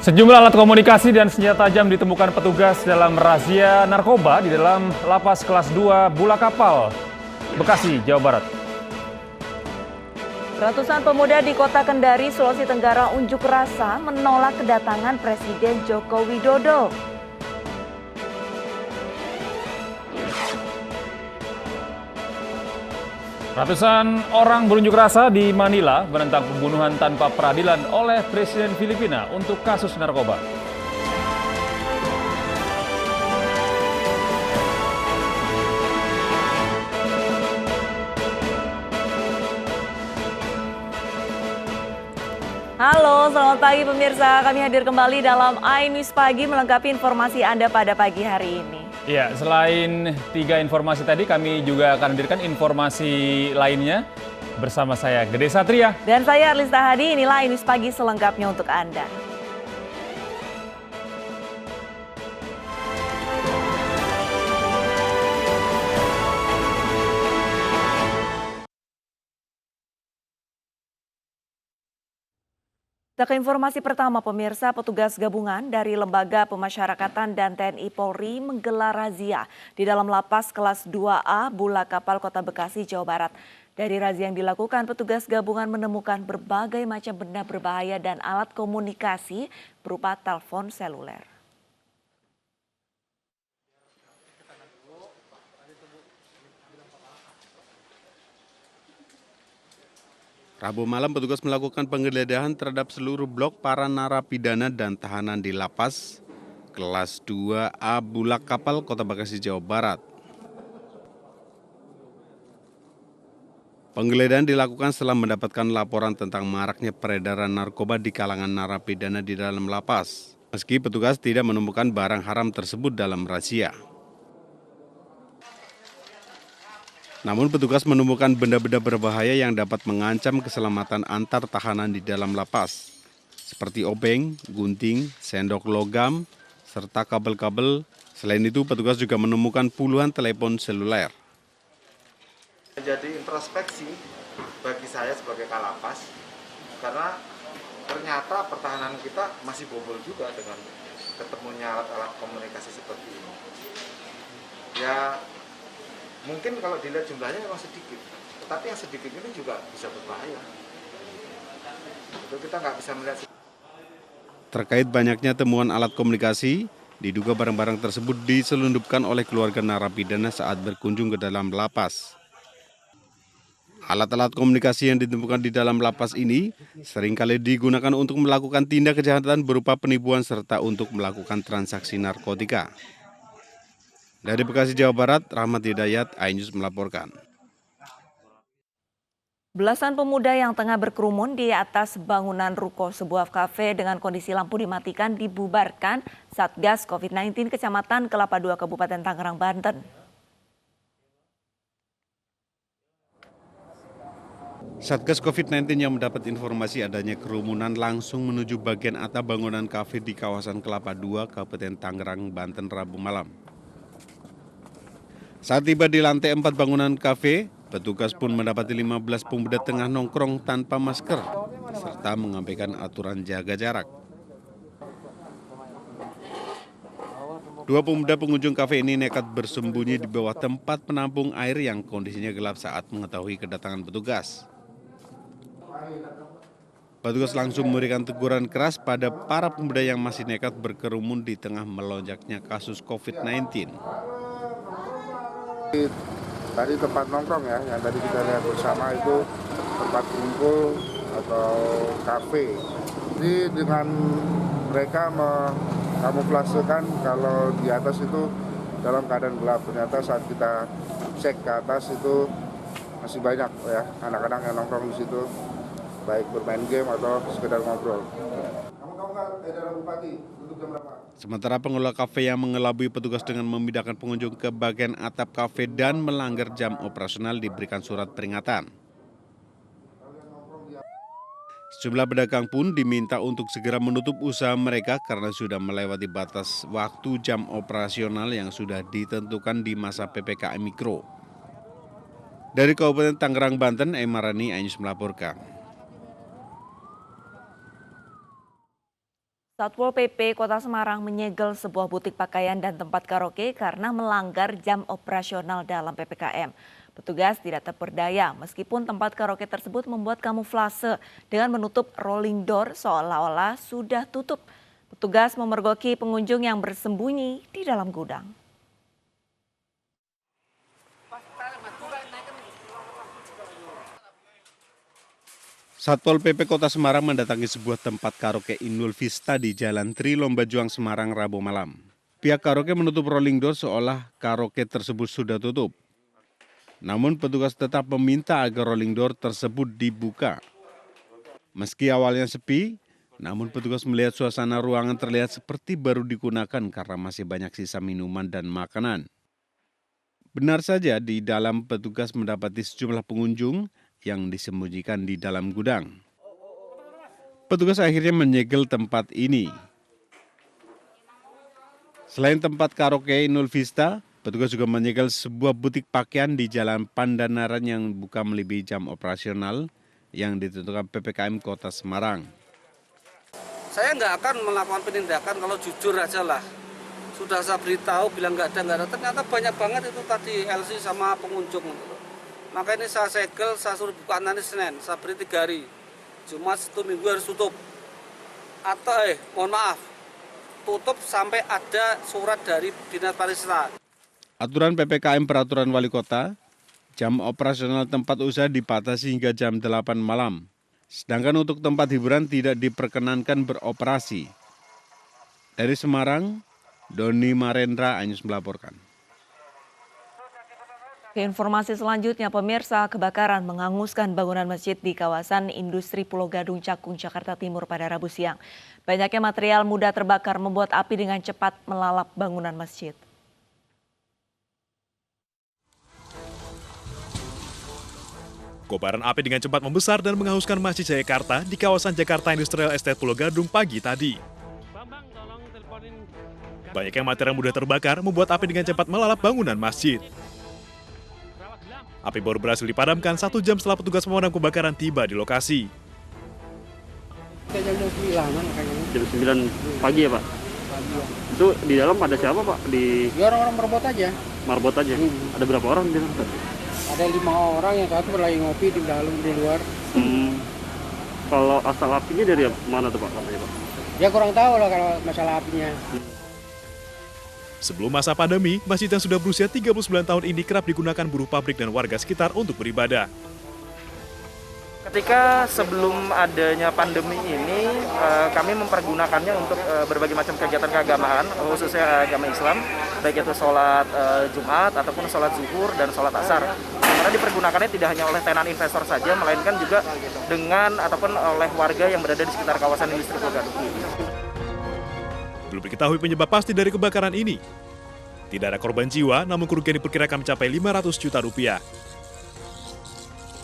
Sejumlah alat komunikasi dan senjata tajam ditemukan petugas dalam razia narkoba di dalam lapas kelas 2 Bulakapal, Bekasi, Jawa Barat. Ratusan pemuda di Kota Kendari, Sulawesi Tenggara unjuk rasa menolak kedatangan Presiden Joko Widodo. Ratusan orang berunjuk rasa di Manila menentang pembunuhan tanpa peradilan oleh Presiden Filipina untuk kasus narkoba. Halo, selamat pagi pemirsa. Kami hadir kembali dalam iNews Pagi melengkapi informasi Anda pada pagi hari ini. Ya, selain 3 informasi tadi, kami juga akan hadirkan informasi lainnya bersama saya, Gede Satria. Dan saya Arlista Hadi, inilah iNews Pagi selengkapnya untuk Anda. Ke informasi pertama pemirsa, petugas gabungan dari Lembaga Pemasyarakatan dan TNI Polri menggelar razia di dalam lapas kelas 2A Bulakapal Kota Bekasi, Jawa Barat. Dari razia yang dilakukan, petugas gabungan menemukan berbagai macam benda berbahaya dan alat komunikasi berupa telepon seluler. Rabu malam petugas melakukan penggeledahan terhadap seluruh blok para narapidana dan tahanan di lapas kelas 2A Bulakapal Kota Bekasi, Jawa Barat. Penggeledahan dilakukan setelah mendapatkan laporan tentang maraknya peredaran narkoba di kalangan narapidana di dalam lapas. Meski petugas tidak menemukan barang haram tersebut dalam razia. Namun petugas menemukan benda-benda berbahaya yang dapat mengancam keselamatan antar tahanan di dalam lapas, seperti obeng, gunting, sendok logam, serta kabel-kabel. Selain itu, petugas juga menemukan puluhan telepon seluler. Jadi introspeksi bagi saya sebagai kalapas, karena ternyata pertahanan kita masih bobol juga dengan ketemunya alat-alat komunikasi seperti ini. Ya, mungkin kalau dilihat jumlahnya memang sedikit, tetapi yang sedikit ini juga bisa berbahaya. Itu kita nggak bisa melihat. Terkait banyaknya temuan alat komunikasi, diduga barang-barang tersebut diselundupkan oleh keluarga narapidana saat berkunjung ke dalam lapas. Alat-alat komunikasi yang ditemukan di dalam lapas ini seringkali digunakan untuk melakukan tindak kejahatan berupa penipuan serta untuk melakukan transaksi narkotika. Dari Bekasi, Jawa Barat, Rahmat Hidayat, iNews melaporkan. Belasan pemuda yang tengah berkerumun di atas bangunan ruko sebuah kafe dengan kondisi lampu dimatikan dibubarkan Satgas COVID-19 Kecamatan Kelapa II Kabupaten Tangerang, Banten. Satgas COVID-19 yang mendapat informasi adanya kerumunan langsung menuju bagian atap bangunan kafe di kawasan Kelapa II, Kabupaten Tangerang, Banten, Rabu malam. Saat tiba di lantai 4 bangunan kafe, petugas pun mendapati 15 pemuda tengah nongkrong tanpa masker, serta mengabaikan aturan jaga jarak. 2 pemuda pengunjung kafe ini nekat bersembunyi di bawah tempat penampung air yang kondisinya gelap saat mengetahui kedatangan petugas. Petugas langsung memberikan teguran keras pada para pemuda yang masih nekat berkerumun di tengah melonjaknya kasus COVID-19. Tadi tempat nongkrong ya, yang tadi kita lihat bersama itu tempat kumpul atau kafe. Ini dengan mereka mengamuflasekan kalau di atas itu dalam keadaan gelap. Ternyata saat kita cek ke atas itu masih banyak ya anak-anak yang nongkrong di situ, baik bermain game atau sekedar ngobrol. Kamu nggak dalam bupati untuk jam berapa? Sementara pengelola kafe yang mengelabui petugas dengan memindahkan pengunjung ke bagian atap kafe dan melanggar jam operasional diberikan surat peringatan. Sejumlah pedagang pun diminta untuk segera menutup usaha mereka karena sudah melewati batas waktu jam operasional yang sudah ditentukan di masa PPKM Mikro. Dari Kabupaten Tangerang, Banten, Emarani, iNews melaporkan. Satpol PP Kota Semarang menyegel sebuah butik pakaian dan tempat karaoke karena melanggar jam operasional dalam PPKM. Petugas tidak terperdaya meskipun tempat karaoke tersebut membuat kamuflase dengan menutup rolling door seolah-olah sudah tutup. Petugas memergoki pengunjung yang bersembunyi di dalam gudang. Satpol PP Kota Semarang mendatangi sebuah tempat karaoke Inul Vista di Jalan Tri Lombajuang Semarang Rabu malam. Pihak karaoke menutup rolling door seolah karaoke tersebut sudah tutup. Namun petugas tetap meminta agar rolling door tersebut dibuka. Meski awalnya sepi, namun petugas melihat suasana ruangan terlihat seperti baru digunakan karena masih banyak sisa minuman dan makanan. Benar saja di dalam petugas mendapati sejumlah pengunjung yang disembunyikan di dalam gudang. Petugas akhirnya menyegel tempat ini. Selain tempat karaoke Inul Vista, petugas juga menyegel sebuah butik pakaian di Jalan Pandanaran yang buka melebihi jam operasional yang ditentukan PPKM Kota Semarang. Saya nggak akan melakukan penindakan kalau jujur aja lah. Sudah saya beritahu bilang nggak ada, ternyata banyak banget itu tadi LC sama pengunjung. Maka ini saya segel, saya suruh buka nanti Senin, saya beri 3 hari. Jumat 1 minggu harus tutup. Atau mohon maaf, tutup sampai ada surat dari Dinas Pariwisata. Aturan PPKM Peraturan Wali Kota, jam operasional tempat usaha dibatasi hingga jam 8 malam. Sedangkan untuk tempat hiburan tidak diperkenankan beroperasi. Dari Semarang, Doni Marendra, Anyus melaporkan. Informasi selanjutnya, pemirsa, kebakaran menghanguskan bangunan masjid di kawasan industri Pulau Gadung, Cakung, Jakarta Timur pada Rabu siang. Banyaknya material mudah terbakar membuat api dengan cepat melalap bangunan masjid. Kobaran api dengan cepat membesar dan menghanguskan Masjid Jayakarta di kawasan Jakarta Industrial Estate Pulau Gadung pagi tadi. Banyaknya material mudah terbakar membuat api dengan cepat melalap bangunan masjid. Api baru berhasil dipadamkan 1 jam setelah petugas pemadam kebakaran tiba di lokasi. Jam 9 pagi ya Pak? Itu di dalam ada siapa Pak? Ya orang-orang marbot aja. Marbot aja? Ada berapa orang di dalam? Ada 5 orang, yang satu lagi ngopi di dalam, di luar. Kalau asal apinya dari mana tuh Pak? Ya kurang tahu lah kalau masalah apinya. Sebelum masa pandemi, masjid yang sudah berusia 39 tahun ini kerap digunakan buruh pabrik dan warga sekitar untuk beribadah. Ketika sebelum adanya pandemi ini, kami mempergunakannya untuk berbagai macam kegiatan keagamaan, khususnya agama Islam, baik itu sholat Jumat ataupun sholat zuhur dan sholat asar. Karena dipergunakannya tidak hanya oleh tenan investor saja, melainkan juga dengan ataupun oleh warga yang berada di sekitar kawasan industri Pulau Gadung. Belum diketahui penyebab pasti dari kebakaran ini. Tidak ada korban jiwa, namun kerugian diperkirakan mencapai 500 juta rupiah.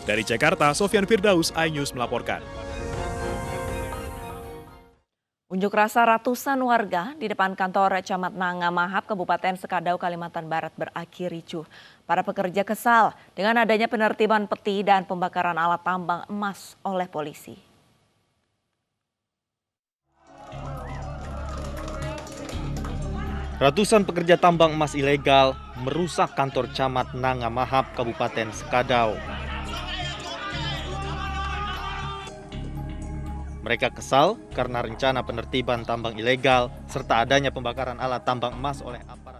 Dari Jakarta, Sofyan Firdaus, iNews melaporkan. Unjuk rasa ratusan warga di depan kantor Camat Nangamahap, Kabupaten Sekadau, Kalimantan Barat berakhir ricuh. Para pekerja kesal dengan adanya penertiban peti dan pembakaran alat tambang emas oleh polisi. Ratusan pekerja tambang emas ilegal merusak kantor Camat Nangamahap, Kabupaten Sekadau. Mereka kesal karena rencana penertiban tambang ilegal serta adanya pembakaran alat tambang emas oleh aparat.